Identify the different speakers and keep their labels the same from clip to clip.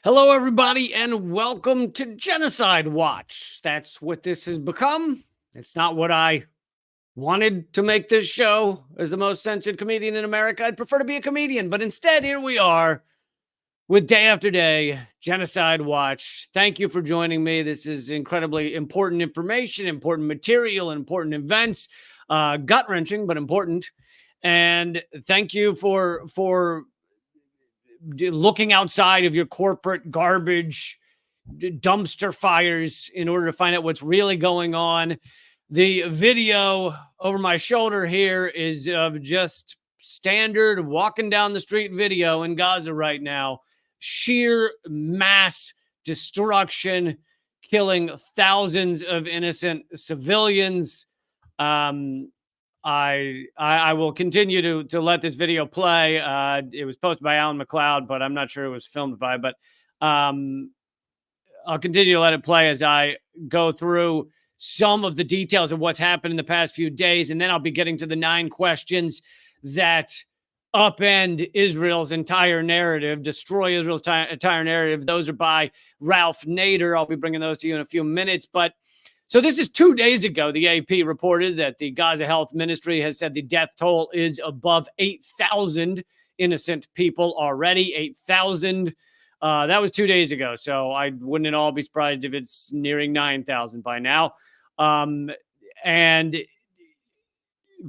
Speaker 1: Hello, everybody, and welcome to Genocide Watch. That's what this has become. It's not what I wanted to make this show as the most censored comedian in America. I'd prefer to be a comedian, but instead, here we are with day after day, Genocide Watch. Thank you for joining me. This is incredibly important information, important material, important events, gut wrenching, but important. And thank you for looking outside of your corporate garbage dumpster fires in order to find out what's really going on. The video over my shoulder here is of just standard walking down the street video in Gaza right now. Sheer mass destruction, killing thousands of innocent civilians. I will continue to let this video play. It was posted by Alan McLeod, but I'm not sure it was filmed by. But I'll continue to let it play as I go through some of the details of what's happened in the past few days, and then I'll be getting to the 9 questions that upend Israel's entire narrative, destroy Israel's entire narrative. Those are by Ralph Nader. I'll be bringing those to you in a few minutes, but. So this is 2 days ago. The AP reported that the Gaza Health Ministry has said the death toll is above 8,000 innocent people already. 8,000. That was 2 days ago. So I wouldn't at all be surprised if it's nearing 9,000 by now. And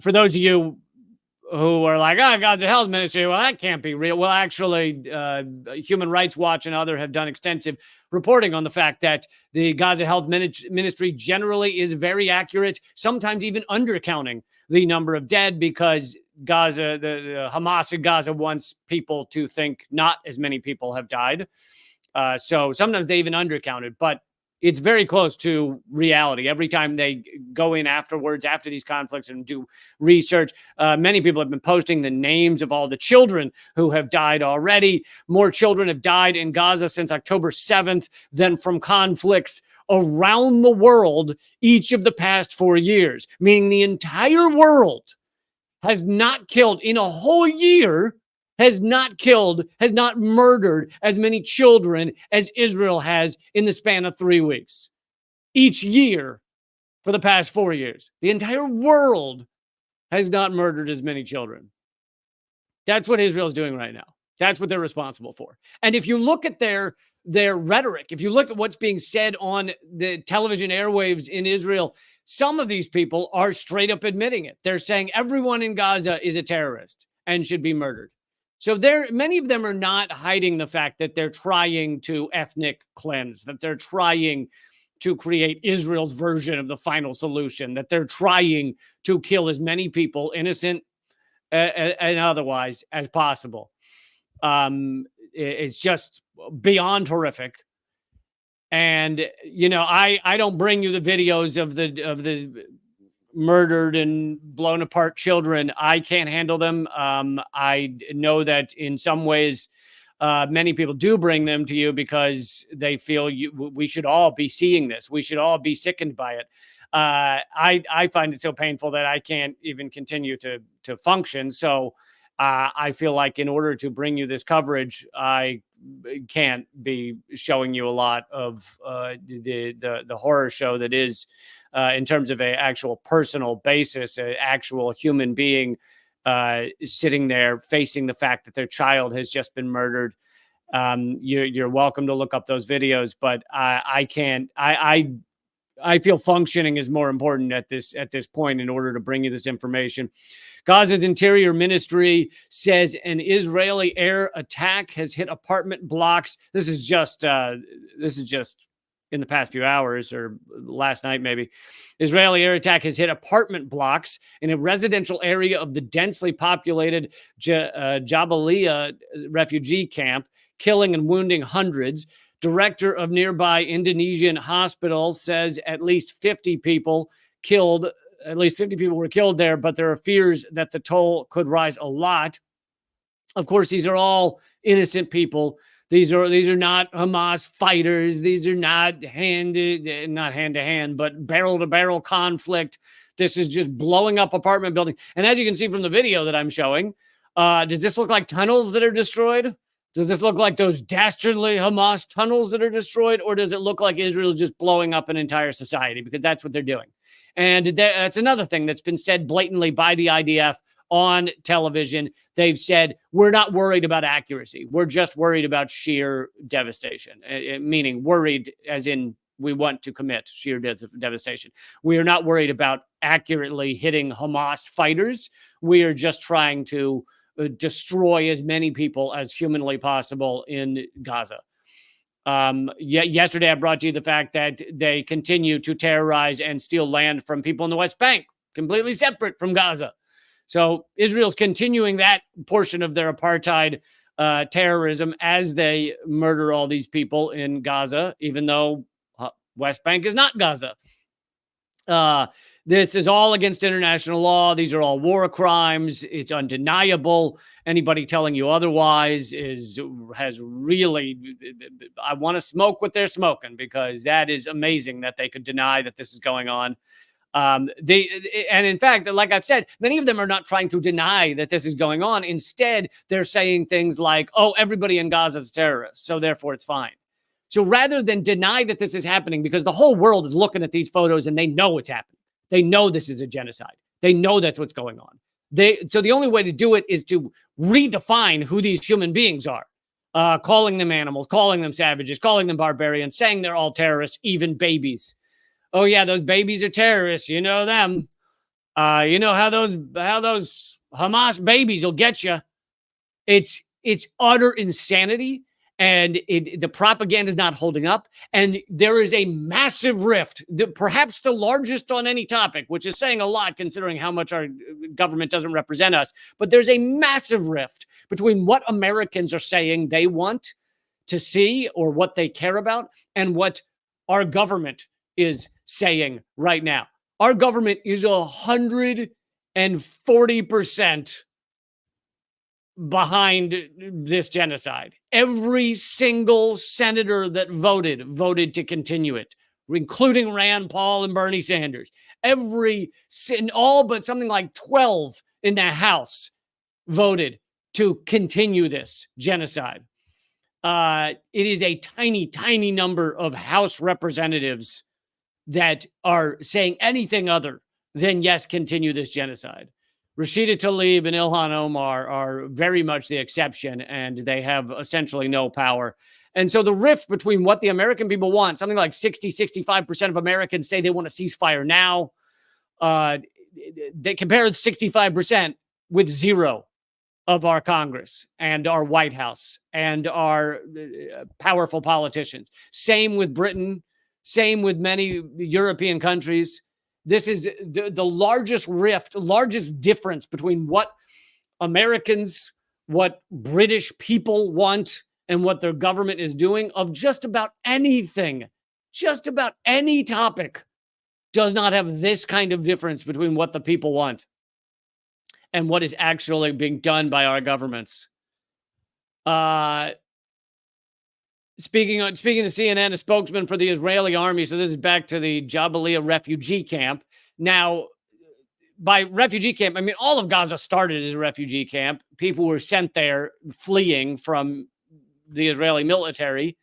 Speaker 1: for those of you who are like, Gaza Health Ministry, well, that can't be real. Well, actually, Human Rights Watch and others have done extensive reporting on the fact that the Gaza Health Ministry generally is very accurate, sometimes even undercounting the number of dead, because Gaza, the Hamas in Gaza wants people to think not as many people have died. So sometimes they even undercounted, but it's very close to reality. Every time they go in afterwards, after these conflicts, and do research, many people have been posting the names of all the children who have died already. More children have died in Gaza since October 7th than from conflicts around the world each of the past 4 years, meaning the entire world has not killed in a whole year, has not murdered as many children as Israel has in the span of 3 weeks. Each year for the past 4 years. The entire world has not murdered as many children. That's what Israel is doing right now. That's what they're responsible for. And if you look at their rhetoric, if you look at what's being said on the television airwaves in Israel, some of these people are straight up admitting it. They're saying everyone in Gaza is a terrorist and should be murdered. So many of them are not hiding the fact that they're trying to ethnic cleanse, that they're trying to create Israel's version of the final solution, that they're trying to kill as many people, innocent and otherwise, as possible. It's just beyond horrific. And, I don't bring you the videos of the murdered and blown apart children. I can't handle them. I know that in some ways, many people do bring them to you because they feel we should all be seeing this. We should all be sickened by it. I find it so painful that I can't even continue to function. So I feel like in order to bring you this coverage, I can't be showing you a lot of the horror show that is, in terms of an actual personal basis, an actual human being sitting there facing the fact that their child has just been murdered. You're welcome to look up those videos, but I can't. I feel functioning is more important at this point in order to bring you this information. Gaza's Interior Ministry says an Israeli air attack has hit apartment blocks. This is just in the past few hours, or last night maybe. Israeli air attack has hit apartment blocks in a residential area of the densely populated Jabalia refugee camp, killing and wounding hundreds. Director of nearby Indonesian hospital says at least 50 people were killed there, but there are fears that the toll could rise a lot. Of course, these are all innocent people. These are not Hamas fighters. These are not hand to hand, but barrel to barrel conflict. This is just blowing up apartment buildings. And as you can see from the video that I'm showing, does this look like tunnels that are destroyed? Does this look like those dastardly Hamas tunnels that are destroyed, or does it look like Israel's just blowing up an entire society? Because that's what they're doing. And that's another thing that's been said blatantly by the IDF on television. They've said, we're not worried about accuracy. We're just worried about sheer devastation, meaning worried as in we want to commit sheer devastation. We are not worried about accurately hitting Hamas fighters. We are just trying to destroy as many people as humanly possible in Gaza. Yesterday, I brought you the fact that they continue to terrorize and steal land from people in the West Bank, completely separate from Gaza. So Israel's continuing that portion of their apartheid terrorism as they murder all these people in Gaza, even though West Bank is not Gaza. This is all against international law. These are all war crimes. It's undeniable. Anybody telling you otherwise has really, I want to smoke what they're smoking, because that is amazing that they could deny that this is going on. And in fact, like I've said, many of them are not trying to deny that this is going on. Instead, they're saying things like, oh, everybody in Gaza is a terrorist, so therefore it's fine. So rather than deny that this is happening, because the whole world is looking at these photos and they know it's happening. They know this is a genocide. They know that's what's going on. So the only way to do it is to redefine who these human beings are, calling them animals, calling them savages, calling them barbarians, saying they're all terrorists, even babies. Oh yeah, those babies are terrorists. You know them. You know how those Hamas babies will get you. It's utter insanity. And the propaganda is not holding up. And there is a massive rift, perhaps the largest on any topic, which is saying a lot considering how much our government doesn't represent us. But there's a massive rift between what Americans are saying they want to see or what they care about and what our government is saying right now. Our government is 140% behind this genocide. Every single senator that voted to continue it, including Rand Paul and Bernie Sanders. All but something like 12 in the House voted to continue this genocide. It is a tiny, tiny number of House representatives that are saying anything other than, yes, continue this genocide. Rashida Tlaib and Ilhan Omar are very much the exception, and they have essentially no power. And so the rift between what the American people want, something like 65% of Americans say they want a ceasefire now. They compare 65% with zero of our Congress and our White House and our powerful politicians. Same with Britain, same with many European countries. This is the largest rift, largest difference between what Americans, what British people want, and what their government is doing of just about anything, just about any topic does not have this kind of difference between what the people want and what is actually being done by our governments. Speaking to CNN, a spokesman for the Israeli army, so this is back to the Jabalia refugee camp. Now, by refugee camp, I mean, all of Gaza started as a refugee camp. People were sent there fleeing from the Israeli military.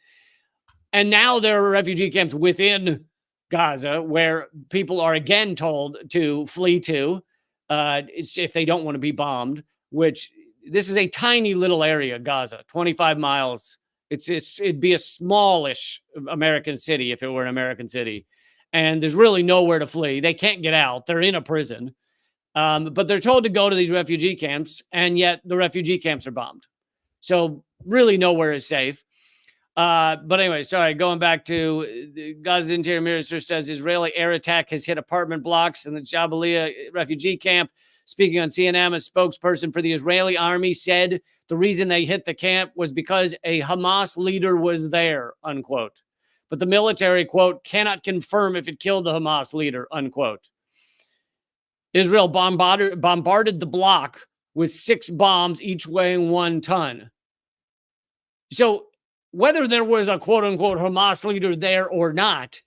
Speaker 1: And now there are refugee camps within Gaza where people are again told to flee to if they don't want to be bombed, which this is a tiny little area, Gaza, 25 miles. It'd be a smallish American city if it were an American city. And there's really nowhere to flee. They can't get out. They're in a prison. But they're told to go to these refugee camps, and yet the refugee camps are bombed. So really nowhere is safe. But anyway, sorry, going back to Gaza's interior minister says Israeli air attack has hit apartment blocks in the Jabalia refugee camp. Speaking on CNN, a spokesperson for the Israeli army said the reason they hit the camp was because a Hamas leader was there, unquote. But the military, quote, cannot confirm if it killed the Hamas leader, unquote. Israel bombarded the block with 6 bombs, each weighing 1 ton. So whether there was a quote unquote Hamas leader there or not,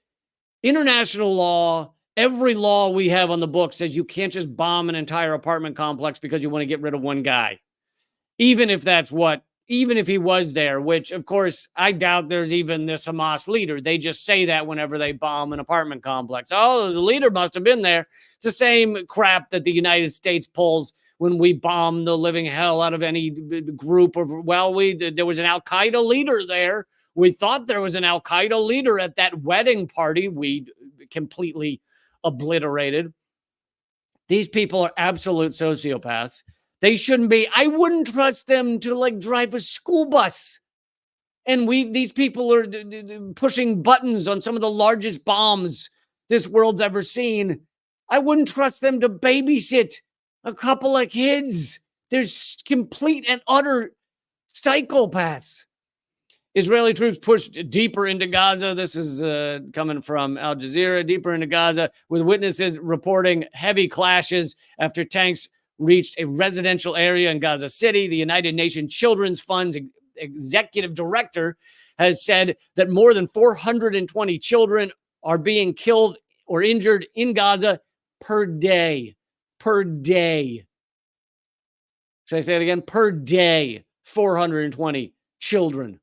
Speaker 1: international law, every law we have on the book says you can't just bomb an entire apartment complex because you want to get rid of one guy, even if that's what even if he was there, which of course I doubt there's even this Hamas leader. They just say that whenever they bomb an apartment complex. Oh, the leader must have been there. It's the same crap that the United States pulls when we bomb the living hell out of any group of, well, there was an Al-Qaeda leader there. We thought there was an Al-Qaeda leader at that wedding party. We completely obliterated. These people are absolute sociopaths. They shouldn't be. I wouldn't trust them to like drive a school bus. And these people are pushing buttons on some of the largest bombs this world's ever seen. I wouldn't trust them to babysit a couple of kids. They're complete and utter psychopaths. Israeli troops pushed deeper into Gaza. This is coming from Al Jazeera. Deeper into Gaza, with witnesses reporting heavy clashes after tanks reached a residential area in Gaza City. The United Nations Children's Fund's executive director has said that more than 420 children are being killed or injured in Gaza per day. Per day. Should I say it again? Per day, 420 children.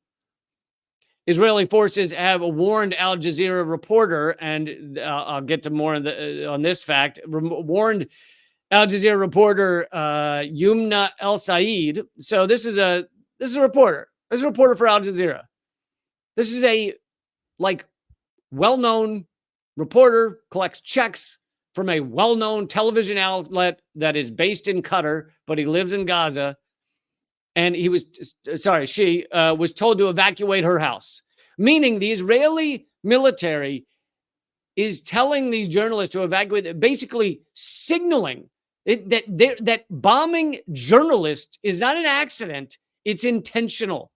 Speaker 1: Israeli forces have warned Al Jazeera reporter, and I'll get to more on this fact, warned Al Jazeera reporter Yumna El Said. So this is a reporter. This is a reporter for Al Jazeera. This is a well-known reporter, collects checks from a well-known television outlet that is based in Qatar, but he lives in Gaza. And she was told to evacuate her house, meaning the Israeli military is telling these journalists to evacuate, basically signaling that bombing journalists is not an accident. It's intentional.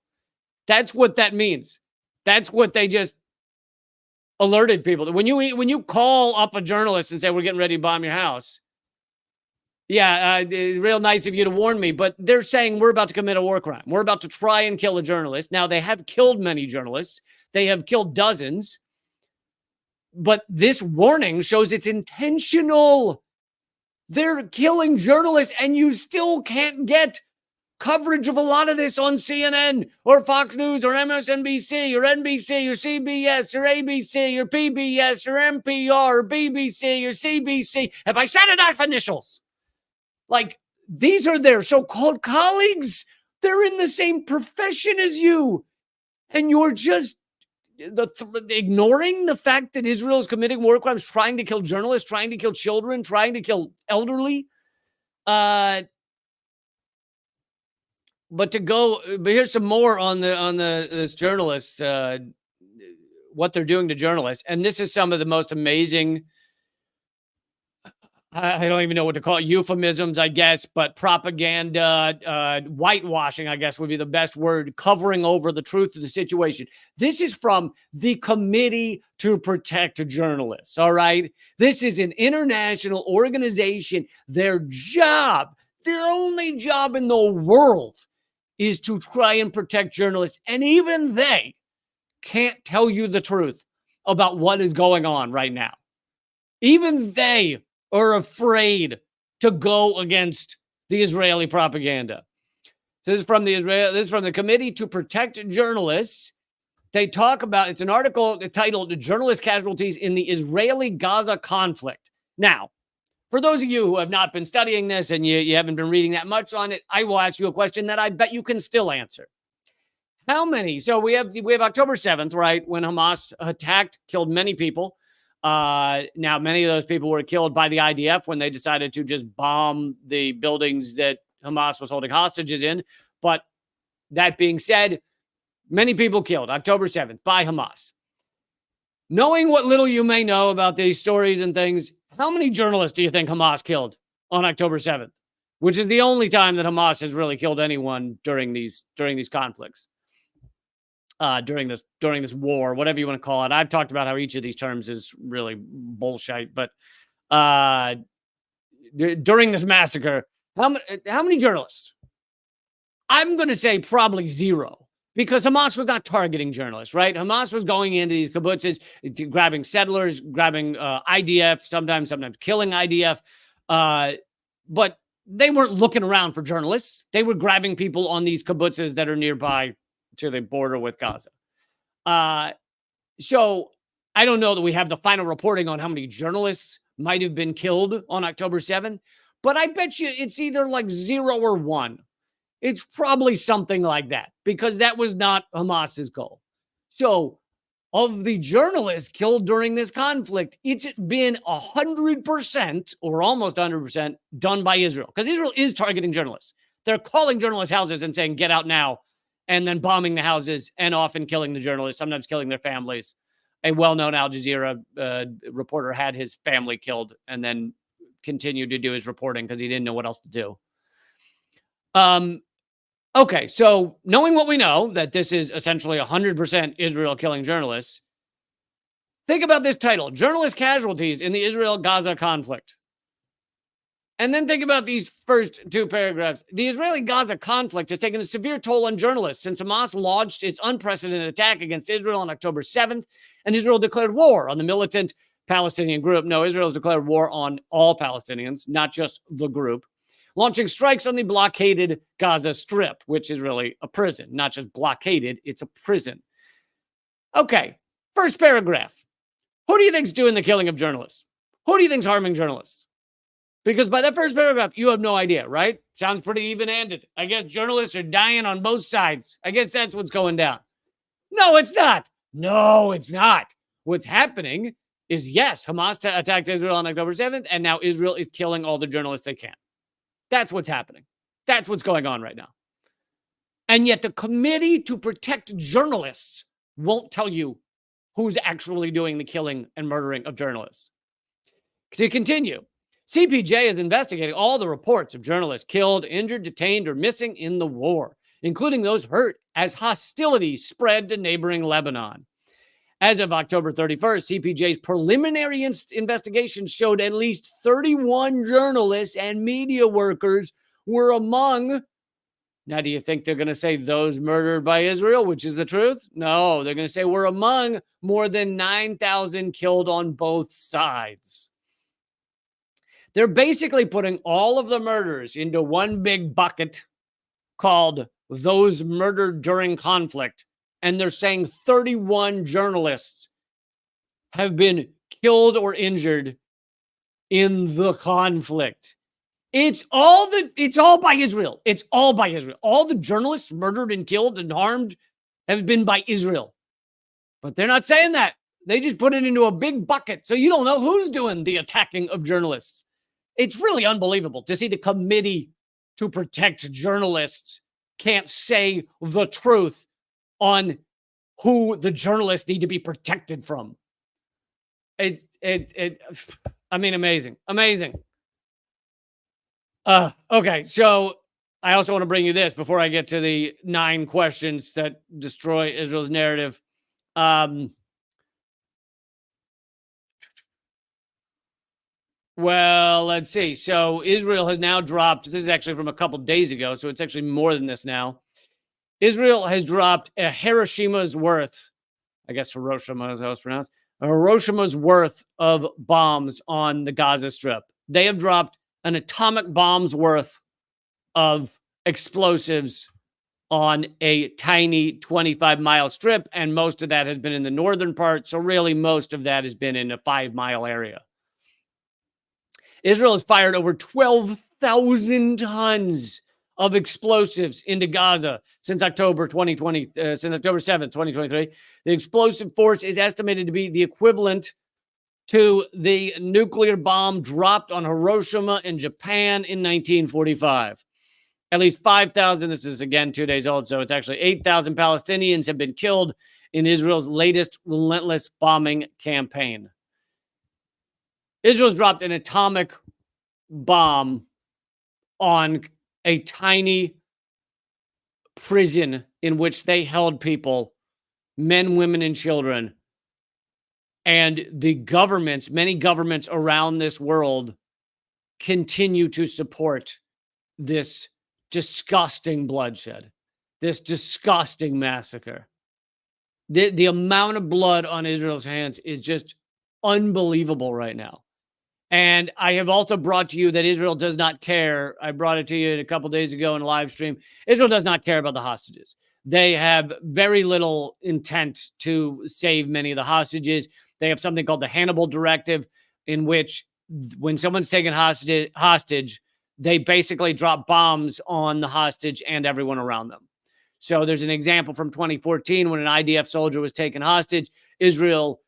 Speaker 1: That's what that means. That's what they just alerted people. When you call up a journalist and say, we're getting ready to bomb your house, yeah, real nice of you to warn me, but they're saying we're about to commit a war crime. We're about to try and kill a journalist. Now, they have killed many journalists. They have killed dozens. But this warning shows it's intentional. They're killing journalists, and you still can't get coverage of a lot of this on CNN or Fox News or MSNBC or NBC or CBS or ABC or PBS or NPR or BBC or CBC. Have I said enough initials? Like, these are their so-called colleagues. They're in the same profession as you. And you're just ignoring the fact that Israel is committing war crimes, trying to kill journalists, trying to kill children, trying to kill elderly. But here's some more on this journalist, what they're doing to journalists. And this is some of the most amazing, I don't even know what to call it, euphemisms, I guess, but propaganda, whitewashing, I guess would be the best word, covering over the truth of the situation. This is from the Committee to Protect Journalists, all right? This is an international organization. Their only job in the world is to try and protect journalists, and even they can't tell you the truth about what is going on right now. Even they are afraid to go against the Israeli propaganda. This is from the Committee to Protect Journalists. They talk about, it's an article titled "Journalist Casualties in the Israeli-Gaza Conflict." Now, for those of you who have not been studying this and you haven't been reading that much on it, I will ask you a question that I bet you can still answer. How many? So we have October 7th, right, when Hamas attacked, killed many people. Now, many of those people were killed by the IDF when they decided to just bomb the buildings that Hamas was holding hostages in. But that being said, many people killed October 7th by Hamas. Knowing what little you may know about these stories and things, how many journalists do you think Hamas killed on October 7th? Which is the only time that Hamas has really killed anyone during these conflicts. During this war, whatever you want to call it. I've talked about how each of these terms is really bullshit, but during this massacre, how many journalists? I'm going to say probably zero, because Hamas was not targeting journalists, right? Hamas was going into these kibbutzes, grabbing settlers, grabbing IDF, sometimes killing IDF. But they weren't looking around for journalists. They were grabbing people on these kibbutzes that are nearby to the border with Gaza. So I don't know that we have the final reporting on how many journalists might have been killed on October 7th, but I bet you it's either like 0 or 1. It's probably something like that because that was not Hamas's goal. So of the journalists killed during this conflict, it's been 100% or almost 100% done by Israel because Israel is targeting journalists. They're calling journalists' houses and saying, get out now, and then bombing the houses and often killing the journalists, sometimes killing their families. A well-known Al Jazeera reporter had his family killed and then continued to do his reporting because he didn't know what else to do. Okay, so knowing what we know, that this is essentially 100% Israel killing journalists, think about this title, Journalist Casualties in the Israel-Gaza Conflict. And then think about these first 2 paragraphs. The Israeli-Gaza conflict has taken a severe toll on journalists since Hamas launched its unprecedented attack against Israel on October 7th, and Israel declared war on the militant Palestinian group. No, Israel has declared war on all Palestinians, not just the group, launching strikes on the blockaded Gaza Strip, which is really a prison, not just blockaded, it's a prison. Okay, first paragraph. Who do you think's doing the killing of journalists? Who do you think's harming journalists? Because by that first paragraph, you have no idea, right? Sounds pretty even-handed. I guess journalists are dying on both sides. I guess that's what's going down. No, it's not. No, it's not. What's happening is, yes, Hamas attacked Israel on October 7th, and now Israel is killing all the journalists they can. That's what's happening. That's what's going on right now. And yet the Committee to Protect Journalists won't tell you who's actually doing the killing and murdering of journalists. To continue, CPJ is investigating all the reports of journalists killed, injured, detained, or missing in the war, including those hurt as hostilities spread to neighboring Lebanon. As of October 31st, CPJ's preliminary investigation showed at least 31 journalists and media workers were among. Now, do you think they're going to say those murdered by Israel, which is the truth? No, they're going to say we're among more than 9,000 killed on both sides. They're basically putting all of the murders into one big bucket called those murdered during conflict. And they're saying 31 journalists have been killed or injured in the conflict. It's all by Israel. It's all by Israel. All the journalists murdered and killed and harmed have been by Israel. But they're not saying that. They just put it into a big bucket. So you don't know who's doing the attacking of journalists. It's really unbelievable to see the Committee to Protect Journalists can't say the truth on who the journalists need to be protected from. I mean, amazing. Okay, so I also want to bring you this before I get to the 9 questions that destroy Israel's narrative. Well, let's see. So Israel has now dropped, this is actually from a couple days ago, so it's actually more than this now. Israel has dropped a Hiroshima's worth, I guess Hiroshima is how it's pronounced, a Hiroshima's worth of bombs on the Gaza Strip. They have dropped an atomic bomb's worth of explosives on a tiny 25-mile strip, and most of that has been in the northern part, so really most of that has been in a 5-mile area. Israel has fired over 12,000 tons of explosives into Gaza since October 7th, 2023. The explosive force is estimated to be the equivalent to the nuclear bomb dropped on Hiroshima in Japan in 1945. At least 5,000, this is again 2 days old, so it's actually 8,000 Palestinians have been killed in Israel's latest relentless bombing campaign. Israel's dropped an atomic bomb on a tiny prison in which they held people, men, women, and children. And the governments, many governments around this world, continue to support this disgusting bloodshed, this disgusting massacre. The amount of blood on Israel's hands is just unbelievable right now. And I have also brought to you that Israel does not care. I brought it to you a couple days ago in a live stream. Israel does not care about the hostages. They have very little intent to save many of the hostages. They have something called the Hannibal Directive, in which when someone's taken hostage, they basically drop bombs on the hostage and everyone around them. So there's an example from 2014 when an IDF soldier was taken hostage. Israel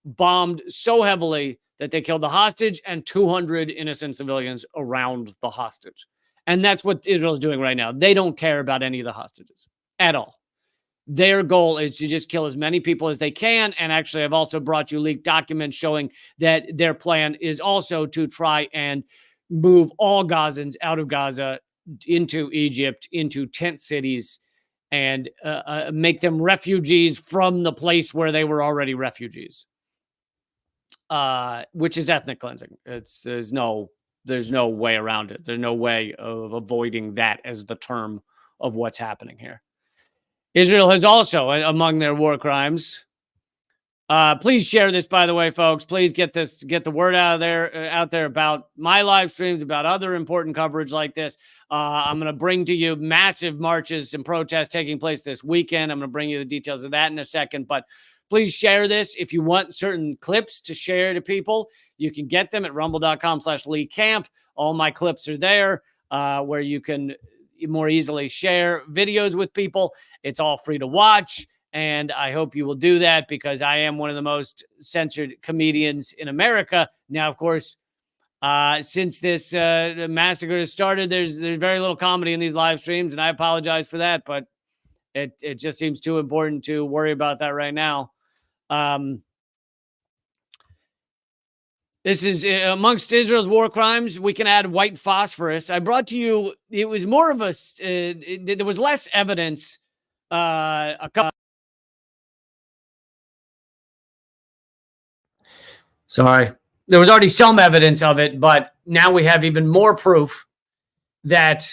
Speaker 1: bombed so heavily that they killed the hostage and 200 innocent civilians around the hostage. And that's what Israel is doing right now. They don't care about any of the hostages at all. Their goal is to just kill as many people as they can. And actually, I've also brought you leaked documents showing that their plan is also to try and move all Gazans out of Gaza into Egypt, into tent cities, and make them refugees from the place where they were already refugees. Which is ethnic cleansing. There's no way around it. There's no way of avoiding that as the term of what's happening here. Israel has also, among their war crimes, please share this, by the way, folks. Please get the word out there about my live streams, about other important coverage like this. I'm going to bring to you massive marches and protests taking place this weekend. I'm going to bring you the details of that in a second, but please share this. If you want certain clips to share to people, you can get them at rumble.com/leecamp. All my clips are there where you can more easily share videos with people. It's all free to watch. And I hope you will do that because I am one of the most censored comedians in America. Now, of course, since this massacre has started, there's very little comedy in these live streams, and I apologize for that, but it just seems too important to worry about that right now. This is amongst Israel's war crimes. We can add white phosphorus. I brought to you, it was more of a, there was less evidence. Sorry. There was already some evidence of it, but now we have even more proof that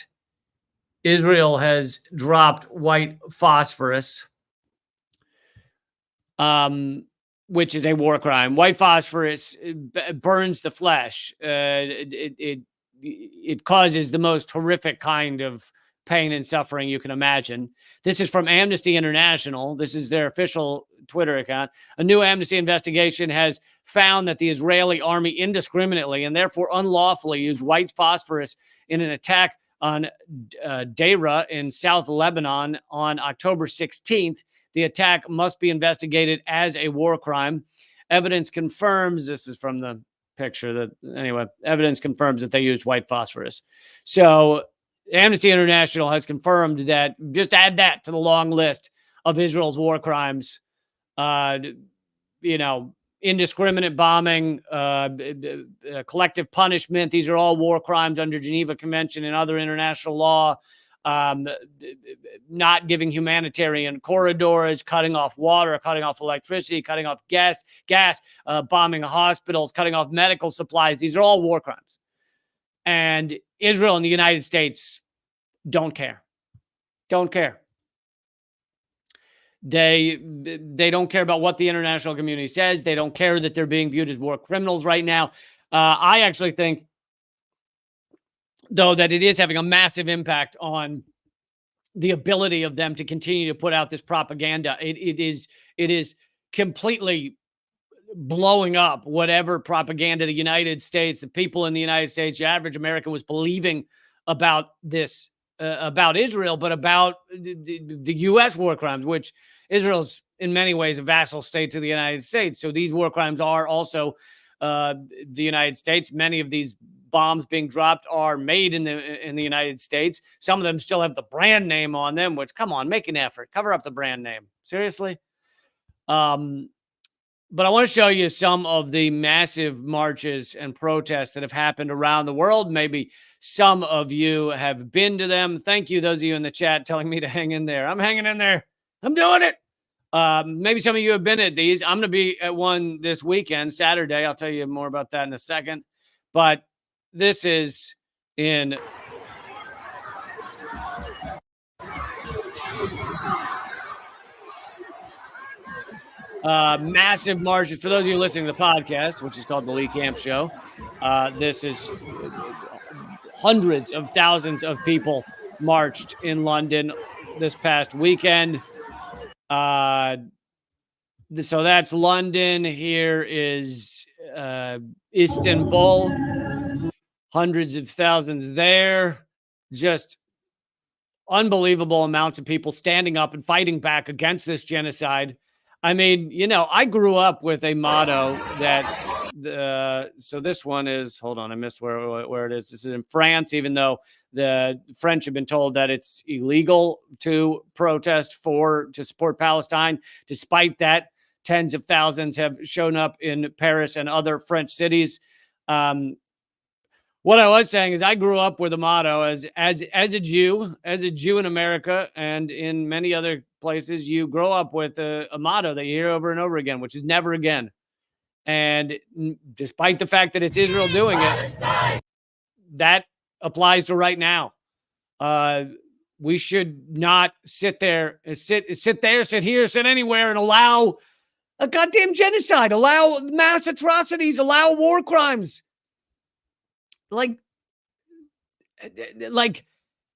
Speaker 1: Israel has dropped white phosphorus, which is a war crime. White phosphorus burns the flesh. It causes the most horrific kind of pain and suffering you can imagine. This is from Amnesty International. This is their official Twitter account. A new Amnesty investigation has found that the Israeli army indiscriminately and therefore unlawfully used white phosphorus in an attack on Deira in South Lebanon on October 16th. The attack must be investigated as a war crime. Evidence confirms, this is from the picture, that anyway, evidence confirms that they used white phosphorus. So Amnesty International has confirmed that. Just add that to the long list of Israel's war crimes. Indiscriminate bombing, collective punishment. These are all war crimes under Geneva Convention and other international law. Not giving humanitarian corridors, cutting off water, cutting off electricity, cutting off gas, bombing hospitals, cutting off medical supplies. These are all war crimes. And Israel and the United States don't care. Don't care. They don't care about what the international community says. They don't care that they're being viewed as war criminals right now. I actually think, though, that it is having a massive impact on the ability of them to continue to put out this propaganda. It is completely blowing up whatever propaganda the United States, the people in the United States, your average American was believing about this, about Israel, but about the U.S. war crimes, which Israel's in many ways a vassal state to the United States. So these war crimes are also the United States. Many of these bombs being dropped are made in the United States. Some of them still have the brand name on them, which, come on, make an effort. Cover up the brand name. Seriously? But I want to show you some of the massive marches and protests that have happened around the world. Maybe some of you have been to them. Thank you, those of you in the chat telling me to hang in there. I'm hanging in there. I'm doing it. Maybe some of you have been at these. I'm going to be at one this weekend, Saturday. I'll tell you more about that in a second. But this is in massive marches. For those of you listening to the podcast, which is called The Lee Camp Show, This is hundreds of thousands of people marched in London this past weekend. So that's London. Here is Istanbul. Hundreds of thousands there. Just unbelievable amounts of people standing up and fighting back against this genocide. I mean, I grew up with a motto that so this one is, hold on, I missed where it is. This is in France, even though the French have been told that it's illegal to protest to support Palestine. Despite that, tens of thousands have shown up in Paris and other French cities. What I was saying is I grew up with a motto as a Jew in America and in many other places. You grow up with a motto that you hear over and over again, which is never again. And despite the fact that it's Israel doing it, that applies to right now. We should not sit here, sit anywhere and allow a goddamn genocide, allow mass atrocities, allow war crimes. Like,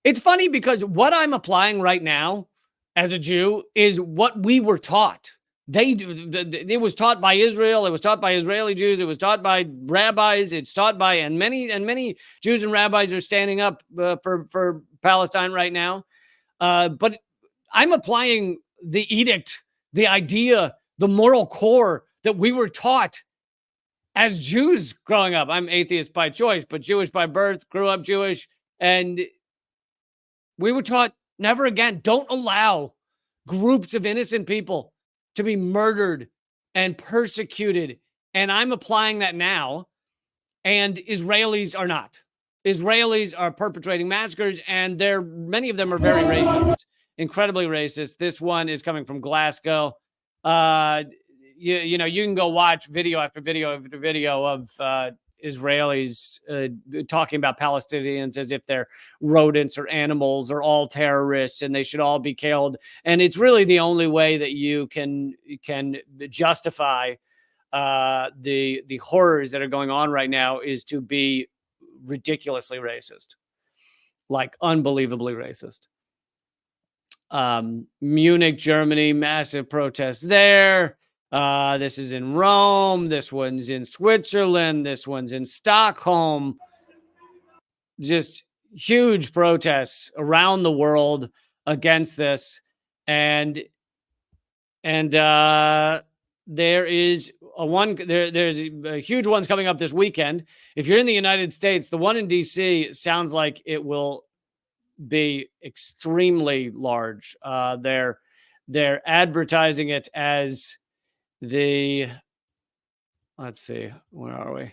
Speaker 1: it's funny because what I'm applying right now as a Jew is what we were taught. It was taught by Israel. It was taught by Israeli Jews. It was taught by rabbis. It's taught by, and many Jews and rabbis are standing up for Palestine right now. But I'm applying the edict, the idea, the moral core that we were taught as Jews growing up. I'm atheist by choice, but Jewish by birth, grew up Jewish. And we were taught never again. Don't allow groups of innocent people to be murdered and persecuted. And I'm applying that now. And Israelis are not. Israelis are perpetrating massacres, and many of them are very racist, incredibly racist. This one is coming from Glasgow. You can go watch video after video after video of Israelis talking about Palestinians as if they're rodents or animals or all terrorists and they should all be killed. And it's really the only way that you can justify the horrors that are going on right now is to be ridiculously racist, like unbelievably racist. Munich, Germany, massive protests there. This is in Rome. This one's in Switzerland. This one's in Stockholm. Just huge protests around the world against this. And there is there's a huge ones coming up this weekend. If you're in the United States, the one in DC sounds like it will be extremely large. They're advertising it as let's see, where are we?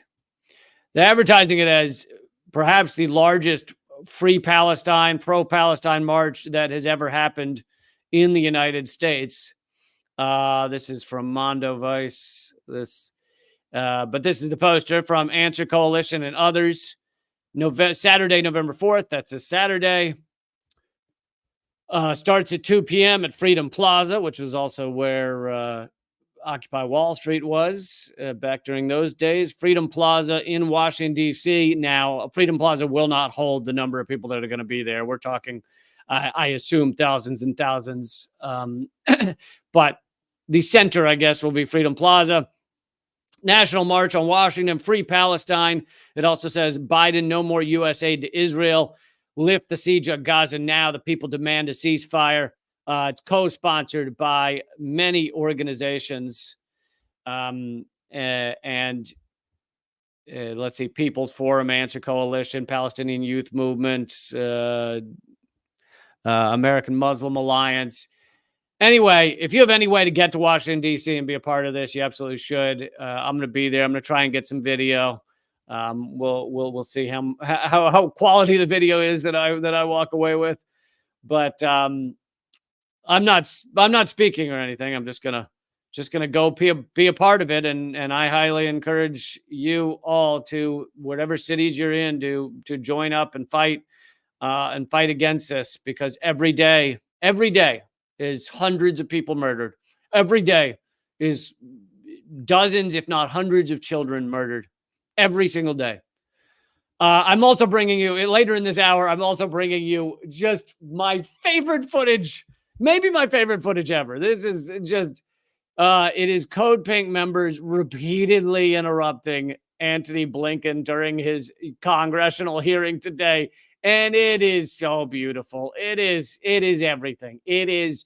Speaker 1: They're advertising it as perhaps the largest free Palestine, pro-Palestine march that has ever happened in the United States. This is from Mondo Vice. But this is the poster from Answer Coalition and others. Saturday, November 4th. That's a Saturday. Starts at 2 p.m. at Freedom Plaza, which was also where Occupy Wall Street was back during those days. Freedom Plaza in Washington, D.C. Now, Freedom Plaza will not hold the number of people that are going to be there. We're talking, I assume, thousands and thousands. But the center, I guess, will be Freedom Plaza. National March on Washington, Free Palestine. It also says, Biden, no more U.S. aid to Israel. Lift the siege of Gaza now. The people demand a ceasefire. It's co-sponsored by many organizations. Let's see, People's Forum, Answer Coalition, Palestinian Youth Movement, American Muslim Alliance. Anyway, if you have any way to get to Washington, D.C. and be a part of this, you absolutely should. I'm going to be there. I'm going to try and get some video. We'll see how quality the video is that I walk away with. But I'm not speaking or anything. I'm just gonna go be a part of it, and I highly encourage you all to, whatever cities you're in, to join up and fight against this, because every day is hundreds of people murdered. Every day is dozens, if not hundreds, of children murdered. every single day. I'm also bringing you later in this hour. I'm also bringing you just my favorite footage, maybe my favorite footage ever. This is just, it is Code Pink members repeatedly interrupting Antony Blinken during his congressional hearing today. And it is so beautiful. It is everything. It is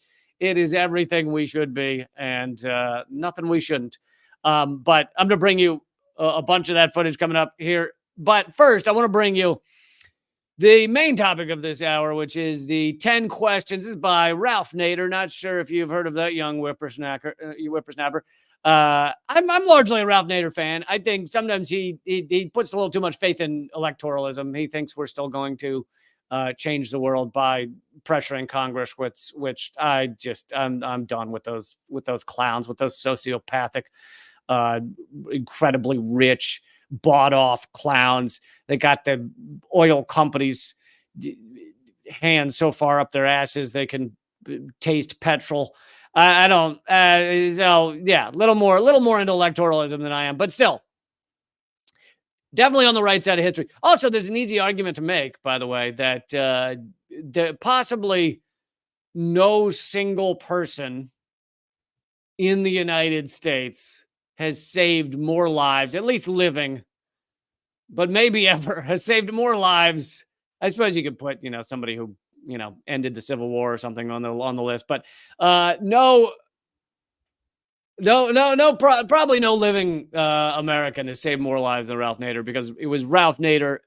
Speaker 1: everything we should be and nothing we shouldn't. But I'm going to bring you a bunch of that footage coming up here. But first, I want to bring you the main topic of this hour, which is the 10 questions. This is by Ralph Nader. Not sure if you've heard of that young whippersnapper. I'm largely a Ralph Nader fan. I think sometimes he puts a little too much faith in electoralism. He thinks we're still going to change the world by pressuring Congress, which I'm done with those clowns, with those sociopathic, incredibly rich, bought off clowns. They got the oil companies' hands so far up their asses they can taste petrol. I don't. So yeah, a little more into electoralism than I am, but still, definitely on the right side of history. Also, there's an easy argument to make, by the way, that possibly no single person in the United States has saved more lives, at least living, but maybe ever, has saved more lives. I suppose you could put, somebody who, ended the Civil War or something on the list, but probably no living American has saved more lives than Ralph Nader, because it was Ralph Nader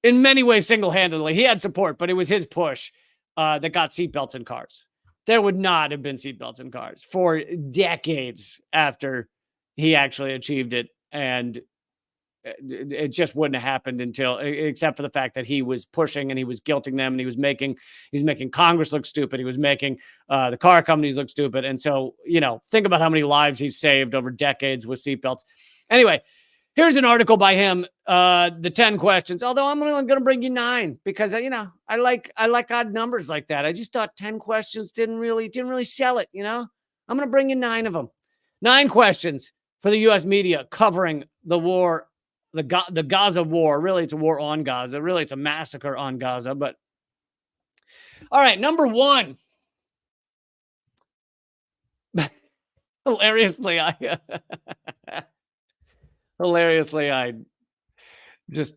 Speaker 1: in many ways single-handedly. He had support, but it was his push that got seatbelts in cars. There would not have been seatbelts in cars for decades after he actually achieved it. And it just wouldn't have happened except for the fact that he was pushing and he was guilting them, and he was making Congress look stupid. He was making the car companies look stupid. And so, think about how many lives he's saved over decades with seatbelts. Anyway, here's an article by him, the 10 questions, although I'm only going to bring you 9 because, I like odd numbers like that. I just thought 10 questions didn't really sell it. I'm going to bring you 9 of them. 9 questions for the U.S. media covering the war, the Gaza war. Really, it's a war on Gaza. Really, it's a massacre on Gaza. But all right, number 1. Hilariously, I just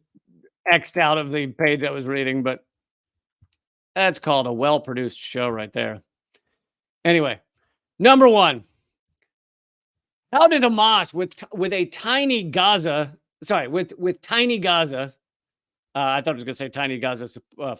Speaker 1: X'd out of the page I was reading, but that's called a well-produced show right there. Anyway, number 1. How did Hamas with tiny Gaza, I thought I was going to say tiny Gaza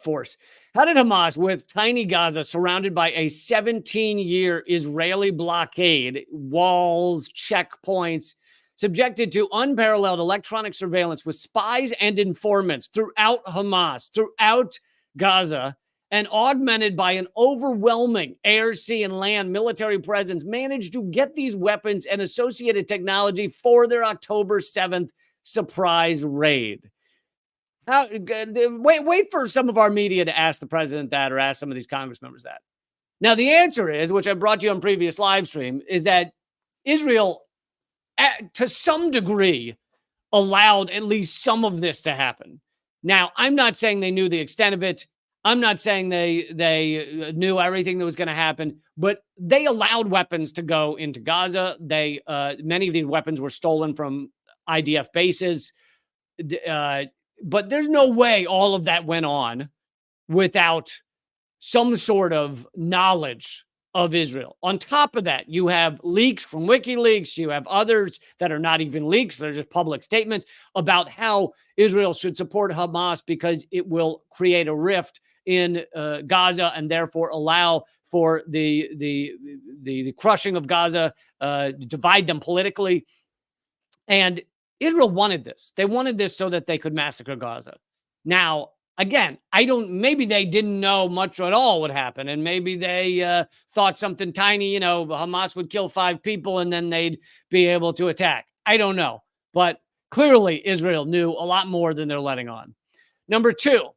Speaker 1: force. How did Hamas with tiny Gaza surrounded by a 17-year Israeli blockade, walls, checkpoints, subjected to unparalleled electronic surveillance with spies and informants throughout Hamas, throughout Gaza, and augmented by an overwhelming air, sea, and land military presence, managed to get these weapons and associated technology for their October 7th surprise raid? Wait for some of our media to ask the president that, or ask some of these Congress members that. Now, the answer is, which I brought you on previous live stream, is that Israel, to some degree, allowed at least some of this to happen. Now, I'm not saying they knew the extent of it. I'm not saying they knew everything that was going to happen, but they allowed weapons to go into Gaza. Many of these weapons were stolen from IDF bases. But there's no way all of that went on without some sort of knowledge of Israel. On top of that, you have leaks from WikiLeaks. You have others that are not even leaks. They're just public statements about how Israel should support Hamas because it will create a rift in Gaza and therefore allow for the crushing of Gaza, divide them politically. And Israel wanted this. They wanted this so that they could massacre Gaza. Now, again, maybe they didn't know much at all would happen. And maybe they thought something tiny, Hamas would kill 5 people and then they'd be able to attack. I don't know. But clearly Israel knew a lot more than they're letting on. Number 2,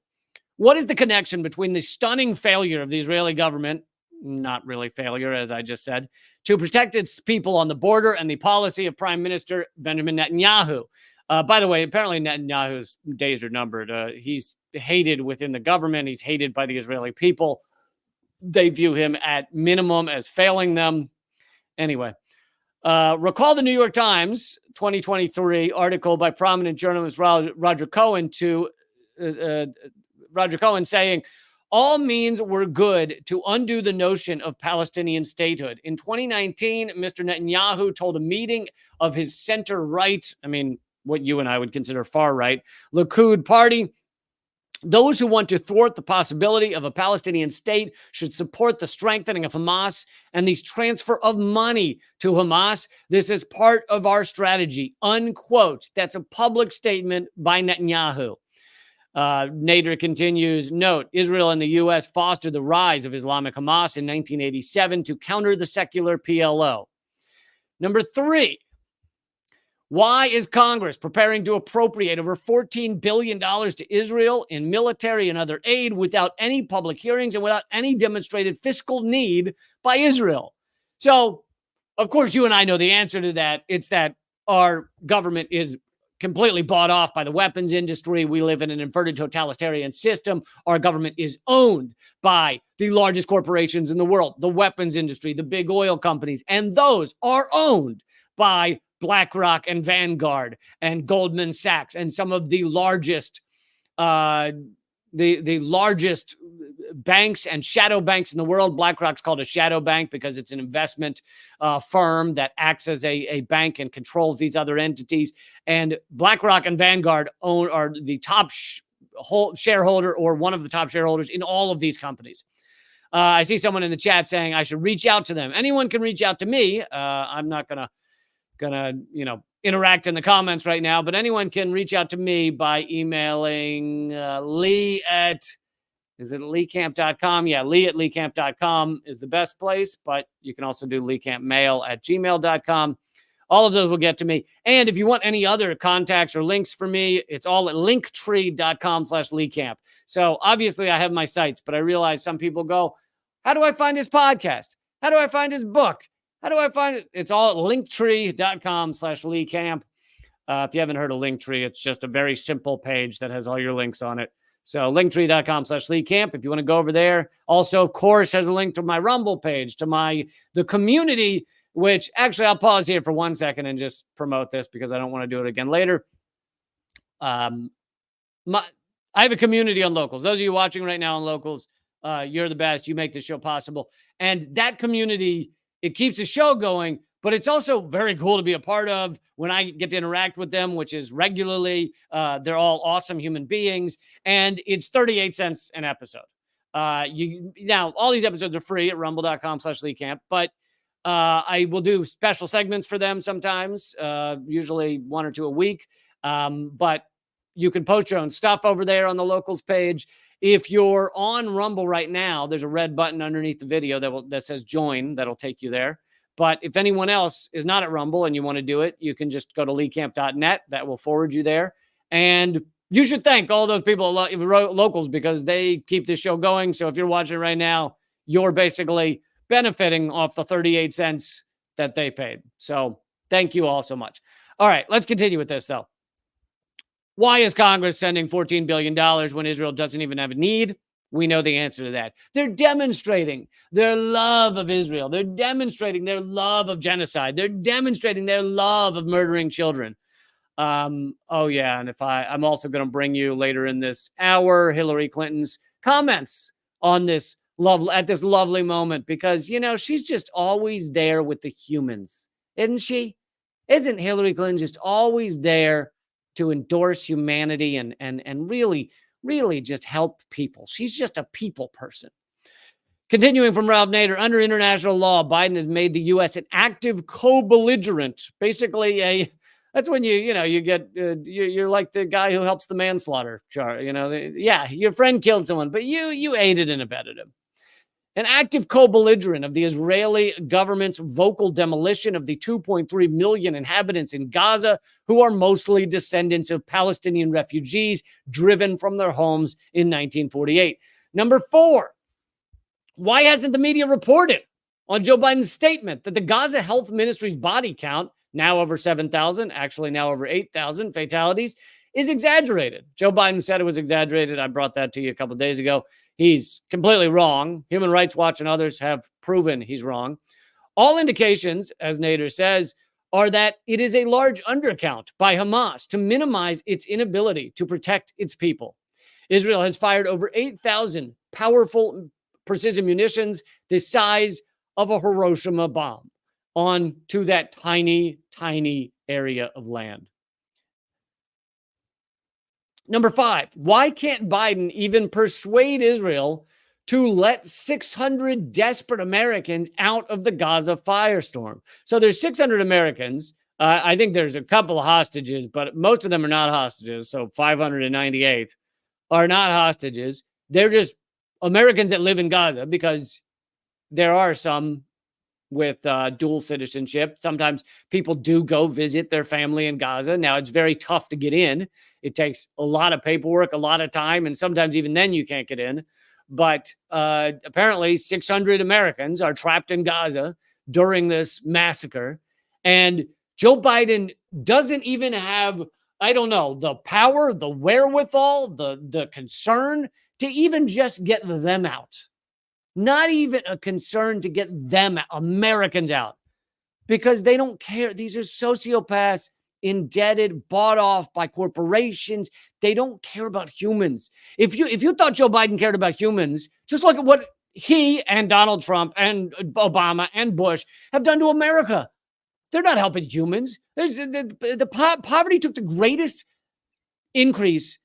Speaker 1: what is the connection between the stunning failure of the Israeli government, not really failure, as I just said, to protect its people on the border and the policy of Prime Minister Benjamin Netanyahu? By the way, apparently Netanyahu's days are numbered. He's hated within the government. He's hated by the Israeli people. They view him at minimum as failing them. Anyway, recall the New York Times 2023 article by prominent journalist Roger Cohen saying, all means were good to undo the notion of Palestinian statehood. In 2019, Mr. Netanyahu told a meeting of his center-right, what you and I would consider far-right, Likud party, those who want to thwart the possibility of a Palestinian state should support the strengthening of Hamas and the transfer of money to Hamas. This is part of our strategy, unquote. That's a public statement by Netanyahu. Nader continues, note, Israel and the U.S. fostered the rise of Islamic Hamas in 1987 to counter the secular PLO. Number 3, why is Congress preparing to appropriate over $14 billion to Israel in military and other aid without any public hearings and without any demonstrated fiscal need by Israel? So, of course, you and I know the answer to that. It's that our government is completely bought off by the weapons industry. We live in an inverted totalitarian system. Our government is owned by the largest corporations in the world, the weapons industry, the big oil companies, and those are owned by BlackRock and Vanguard and Goldman Sachs and some of the largest the largest banks and shadow banks in the world. BlackRock's called a shadow bank because it's an investment firm that acts as a bank and controls these other entities. And BlackRock and Vanguard are the top shareholder or one of the top shareholders in all of these companies. I see someone in the chat saying I should reach out to them. Anyone can reach out to me. I'm not gonna interact in the comments right now, but anyone can reach out to me by emailing Lee at, is it leecamp.com? Yeah, Lee at leecamp.com is the best place, but you can also do leecampmail@gmail.com. All of those will get to me. And if you want any other contacts or links for me, it's all at linktree.com/leecamp. So obviously I have my sites, but I realize some people go, how do I find his podcast? How do I find his book? How do I find it? It's all at linktree.com/leecamp. If you haven't heard of Linktree, it's just a very simple page that has all your links on it. So linktree.com/leecamp. If you want to go over there. Also, of course, has a link to my Rumble page, to the community, which actually I'll pause here for 1 second and just promote this because I don't want to do it again later. I have a community on Locals. Those of you watching right now on Locals, you're the best. You make this show possible. And that community, it keeps the show going, but it's also very cool to be a part of when I get to interact with them, which is regularly. They're all awesome human beings, and it's 38 cents an episode. Now, all these episodes are free at rumble.com/leecamp, but I will do special segments for them sometimes, usually 1 or 2 a week. But you can post your own stuff over there on the Locals page. If you're on Rumble right now, there's a red button underneath the video that says join. That'll take you there. But if anyone else is not at Rumble and you want to do it, you can just go to leecamp.net. That will forward you there. And you should thank all those people, Locals, because they keep this show going. So if you're watching right now, you're basically benefiting off the 38 cents that they paid. So thank you all so much. All right, let's continue with this, though. Why is Congress sending $14 billion when Israel doesn't even have a need? We know the answer to that. They're demonstrating their love of Israel. They're demonstrating their love of genocide. They're demonstrating their love of murdering children. Oh, yeah, and I'm also going to bring you later in this hour Hillary Clinton's comments on this at this lovely moment, because, she's just always there with the humans, isn't she? Isn't Hillary Clinton just always there to endorse humanity and really, really just help people? She's just a people person. Continuing from Ralph Nader, under international law, Biden has made the U.S. an active co-belligerent. Basically, that's when you get, you're like the guy who helps the manslaughter charge. Your friend killed someone, but you aided and abetted him. An active co-belligerent of the Israeli government's vocal demolition of the 2.3 million inhabitants in Gaza, who are mostly descendants of Palestinian refugees driven from their homes in 1948. Number 4, why hasn't the media reported on Joe Biden's statement that the Gaza Health Ministry's body count, now over 7,000, actually now over 8,000 fatalities, is exaggerated. Joe Biden said it was exaggerated. I brought that to you a couple of days ago. He's completely wrong. Human Rights Watch and others have proven he's wrong. All indications, as Nader says, are that it is a large undercount by Hamas to minimize its inability to protect its people. Israel has fired over 8,000 powerful precision munitions the size of a Hiroshima bomb onto that tiny, tiny area of land. Number 5, why can't Biden even persuade Israel to let 600 desperate Americans out of the Gaza firestorm? So there's 600 Americans. I think there's a couple of hostages, but most of them are not hostages. So 598 are not hostages. They're just Americans that live in Gaza, because there are some with dual citizenship. Sometimes people do go visit their family in Gaza. Now, it's very tough to get in. It takes a lot of paperwork, a lot of time, and sometimes even then you can't get in. But apparently 600 Americans are trapped in Gaza during this massacre. And Joe Biden doesn't even have, I don't know, the power, the wherewithal, the concern to even just get them out. Not even a concern to get them, Americans, out, because they don't care. These are sociopaths, indebted, bought off by corporations. They don't care about humans. If you thought Joe Biden cared about humans, just look at what he and Donald Trump and Obama and Bush have done to America. They're not helping humans. The poverty took the greatest increase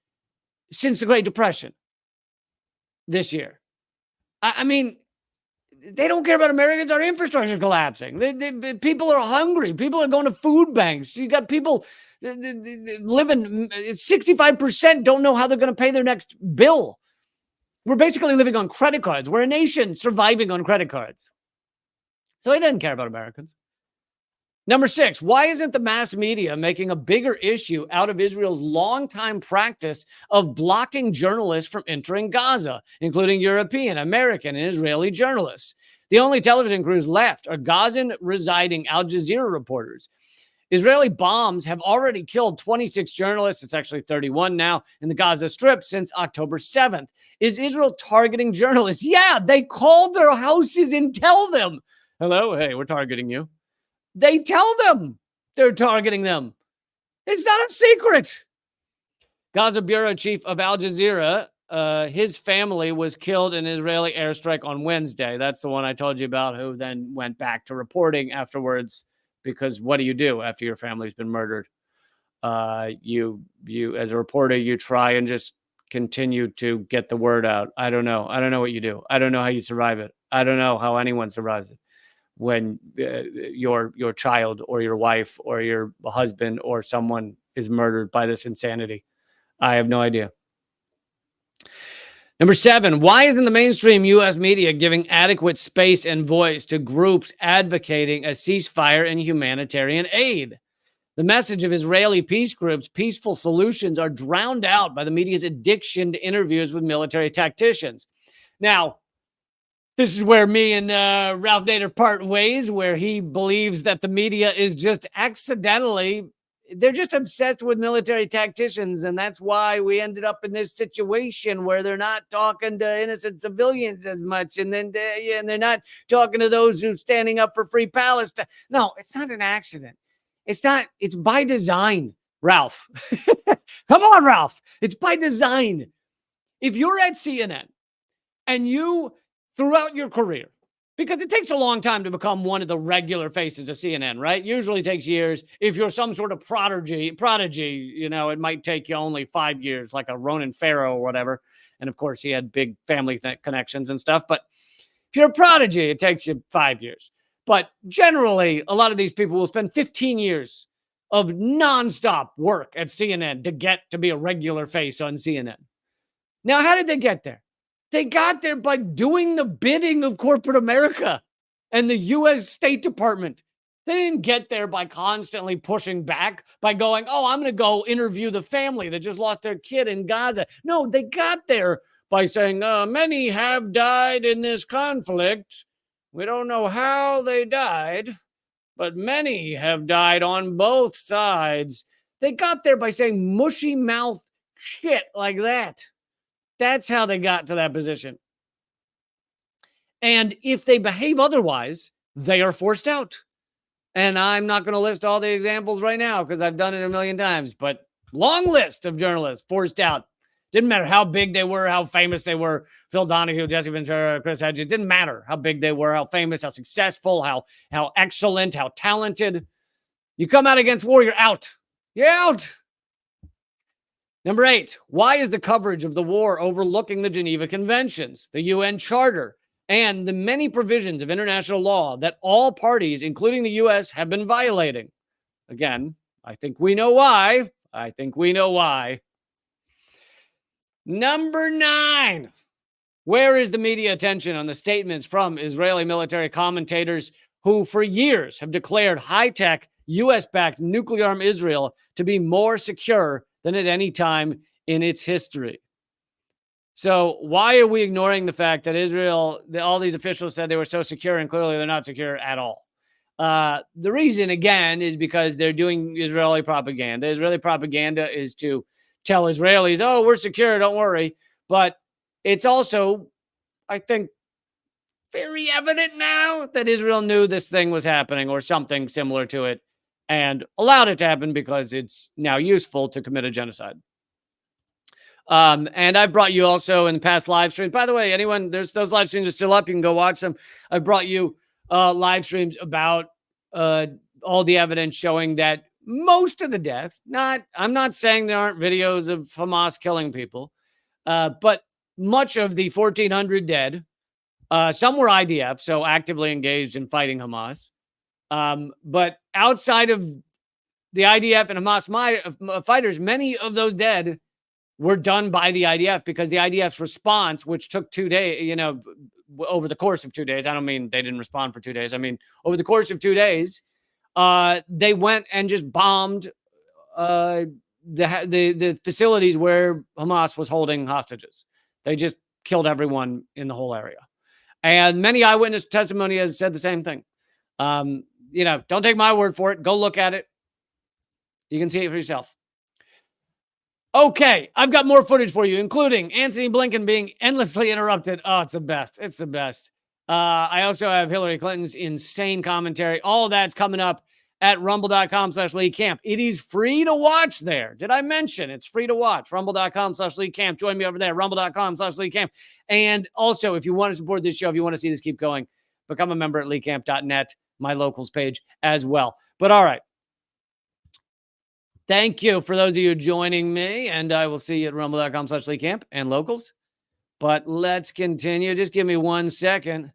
Speaker 1: since the Great Depression this year. I mean, they don't care about Americans. Our infrastructure is collapsing. People are hungry. People are going to food banks. You got people living, 65% don't know how they're going to pay their next bill. We're basically living on credit cards. We're a nation surviving on credit cards. So he doesn't care about Americans. Number 6, why isn't the mass media making a bigger issue out of Israel's longtime practice of blocking journalists from entering Gaza, including European, American, and Israeli journalists? The only television crews left are Gazan residing Al Jazeera reporters. Israeli bombs have already killed 26 journalists, it's actually 31 now, in the Gaza Strip since October 7th. Is Israel targeting journalists? Yeah, they called their houses and tell them, hello, hey, we're targeting you. They tell them they're targeting them. It's not a secret. Gaza bureau chief of Al Jazeera, his family was killed in an Israeli airstrike on Wednesday. That's the one I told you about, who then went back to reporting afterwards, because what do you do after your family's been murdered? You as a reporter, you try and just continue to get the word out. I don't know. I don't know what you do. I don't know how you survive it. I don't know how anyone survives it when your child or your wife or your husband or someone is murdered by this insanity. I have no idea. Number 7, why isn't the mainstream U.S. media giving adequate space and voice to groups advocating a ceasefire and humanitarian aid? The message of Israeli peace groups' peaceful solutions are drowned out by the media's addiction to interviews with military tacticians. Now, this is where me and Ralph Nader part ways, where he believes that the media is just they're just obsessed with military tacticians, and that's why we ended up in this situation where they're not talking to innocent civilians as much, and then and they're not talking to those who are standing up for free Palestine. No, it's not an accident. It's not. It's by design, Ralph. Come on, Ralph. It's by design. If you're at CNN and you, throughout your career, because it takes a long time to become one of the regular faces of CNN, right? Usually takes years. If you're some sort of prodigy, it might take you only 5 years, like a Ronan Farrow or whatever. And of course, he had big family connections and stuff. But if you're a prodigy, it takes you 5 years. But generally, a lot of these people will spend 15 years of nonstop work at CNN to get to be a regular face on CNN. Now, how did they get there? They got there by doing the bidding of corporate America and the U.S. State Department. They didn't get there by constantly pushing back, by going, I'm going to go interview the family that just lost their kid in Gaza. No, they got there by saying, many have died in this conflict. We don't know how they died, but many have died on both sides. They got there by saying mushy mouth shit like that. That's how they got to that position. And if they behave otherwise, they are forced out. And I'm not going to list all the examples right now because I've done it a million times, but long list of journalists forced out. Didn't matter how big they were, how famous they were. Phil Donahue, Jesse Ventura, Chris Hedges. It didn't matter how big they were, how famous, how successful, how excellent, how talented. You come out against war, you're out. You're out. Number 8, why is the coverage of the war overlooking the Geneva Conventions, the UN Charter, and the many provisions of international law that all parties, including the U.S., have been violating? Again, I think we know why. Number 9, where is the media attention on the statements from Israeli military commentators who for years have declared high-tech, U.S.-backed nuclear-armed Israel to be more secure than at any time in its history? So why are we ignoring the fact that Israel, all these officials said they were so secure, and clearly they're not secure at all? The reason, again, is because they're doing Israeli propaganda. Israeli propaganda is to tell Israelis, oh, we're secure, don't worry. But it's also, I think, very evident now that Israel knew this thing was happening or something similar to it and allowed it to happen because it's now useful to commit a genocide. And I've brought you also in past live streams. By the way, anyone, those live streams are still up. You can go watch them. I've brought you live streams about all the evidence showing that most of the death, I'm not saying there aren't videos of Hamas killing people, but much of the 1,400 dead, some were IDF, so actively engaged in fighting Hamas. But outside of the IDF and Hamas fighters, many of those dead were done by the IDF because the IDF's response, which took 2 days, over the course of 2 days. I don't mean they didn't respond for 2 days. I mean, over the course of 2 days, they went and just bombed the facilities where Hamas was holding hostages. They just killed everyone in the whole area. And many eyewitness testimony has said the same thing. Don't take my word for it. Go look at it. You can see it for yourself. Okay, I've got more footage for you, including Anthony Blinken being endlessly interrupted. Oh, it's the best. It's the best. I also have Hillary Clinton's insane commentary. All of that's coming up at rumble.com/leecamp. It is free to watch there. Did I mention it's free to watch? Rumble.com/leecamp. Join me over there, rumble.com/leecamp. And also, if you want to support this show, if you want to see this keep going, become a member at leecamp.net, my locals page as well. But all right. Thank you for those of you joining me, and I will see you at rumble.com/leecamp and locals. But let's continue. Just give me 1 second.